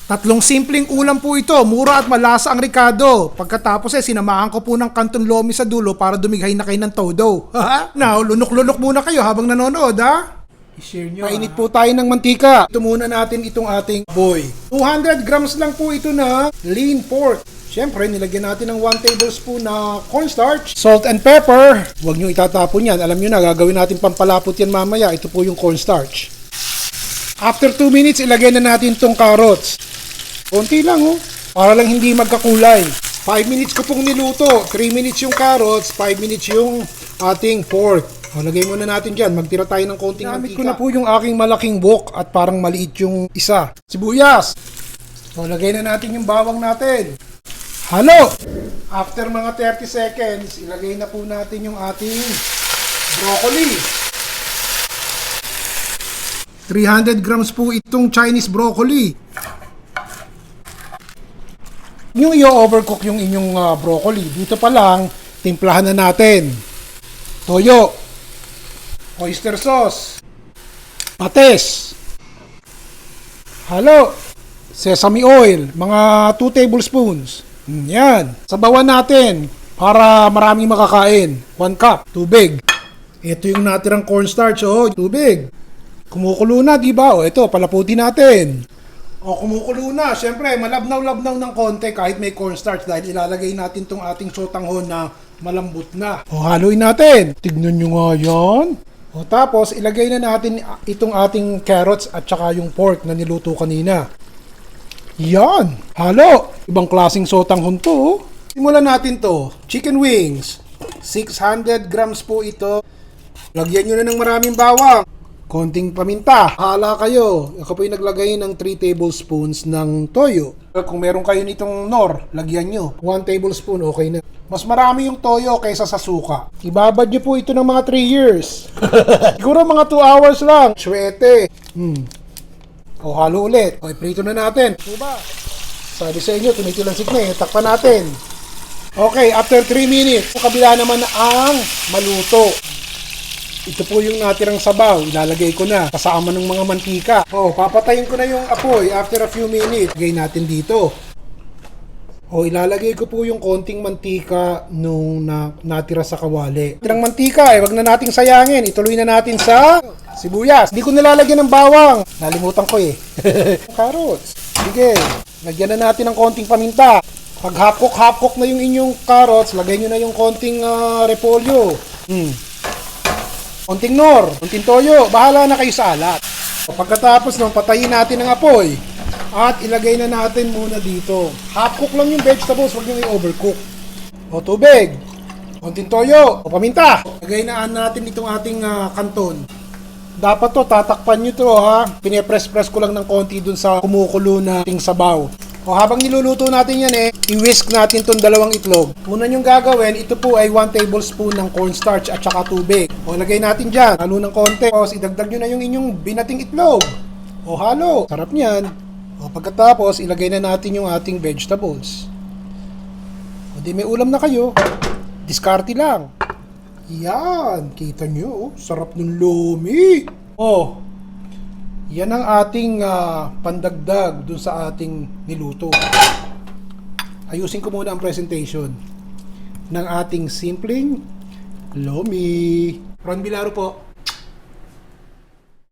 Tatlong simpleng ulam po ito, mura at malasa ang Ricardo. Pagkatapos sinamahan ko po ng Canton Lomi sa dulo para dumighay na kayo ng todo. Now, lunok-lunok muna kayo habang nanonood ha. I-share nyo. Mainit po tayo ng mantika. Ito muna natin itong ating boy. 200 grams lang po ito na lean pork. Siyempre, nilagyan natin ng 1 tablespoon na cornstarch. Salt and pepper. Huwag nyo itatapon yan. Alam nyo na, gagawin natin pampalapot yan mamaya. Ito po yung cornstarch. After 2 minutes, ilagay na natin itong carrots. Konti lang para lang hindi magkakulay. 5 minutes ko pong niluto. 3 minutes yung carrots, 5 minutes yung ating pork. Lagay muna natin dyan. Magtira tayo ng konting mantika. Gamit ko na po yung aking malaking wok at parang maliit yung isa. Sibuyas. Lagay na natin yung bawang natin. Halo! After mga 30 seconds, ilagay na po natin yung ating broccoli. 300 grams po itong Chinese broccoli. Yung i-overcook yung inyong broccoli, dito pa lang, timplahan na natin. Toyo, oyster sauce, patis, halo, sesame oil, mga 2 tablespoons. Yan. Sabawan natin para maraming makakain. 1 cup, tubig. Ito yung natirang cornstarch, tubig. Kumukulo na, di ba? Ito, palaputin natin. Kumukulo na. Siyempre, malabnaw-labnaw ng konti kahit may cornstarch dahil ilalagay natin tong ating sotanghon na malambot na. Haluin natin. Tignan nyo nga yan. Tapos, ilagay na natin itong ating carrots at saka yung pork na niluto kanina. Yan. Halo. Ibang klaseng sotanghon to. Simulan natin to. Chicken wings. 600 grams po ito. Lagyan nyo na ng maraming bawang. Konting paminta. Hala kayo. Ako po yung naglagay ng 3 tablespoons ng toyo. Kung meron kayo nitong nor, lagyan nyo. 1 tablespoon, okay na. Mas marami yung toyo kaysa sa suka. Ibabad nyo po ito ng mga 3 years. Siguro mga 2 hours lang. Swete. Halo ulit. Prito na natin. Diba? Sabi sa inyo, tumitilansik na takpan natin. Okay, after 3 minutes, sa kabila naman ang maluto. Ito po yung natirang sabaw, ilalagay ko na kasama ng mga mantika. Papatayin ko na yung apoy after a few minutes. Lagay natin dito. Ilalagay ko po yung konting mantika nung natira sa kawali. Tirang mantika, wag na nating sayangin. Ituloy na natin sa sibuyas. Hindi ko nilalagyan ng bawang. Nalimutan ko Carrots. Sige, lagyan na natin ng konting paminta. Pag half-cook na yung inyong carrots, lagay nyo na yung konting repolyo. Konting nor, konting toyo, bahala na kayo sa alat. Pagkatapos nung patayin natin ang apoy at ilagay na natin muna dito. Half cook lang yung vegetables, huwag nyo i-overcook. Tubig, konting toyo, paminta. Lagay na natin itong ating kanton. Dapat to, tatakpan nyo to Pine-press-press ko lang ng konti dun sa kumukulo na ating sabaw. Habang niluluto natin yan i-whisk natin tong 2 itlog. Una nyong gagawin, ito po ay 1 tablespoon ng cornstarch at saka tubig. Lagay natin dyan, halo ng konti. Tapos idagdag nyo na yung inyong binating itlog. Halo. Sarap niyan. Pagkatapos, ilagay na natin yung ating vegetables. Di may ulam na kayo. Diskarte lang. Yan. Kita nyo, sarap ng lomi. Yan ang ating pandagdag dun sa ating niluto. Ayusin ko muna ang presentation ng ating simpleng lomi. Ron Bilaro po.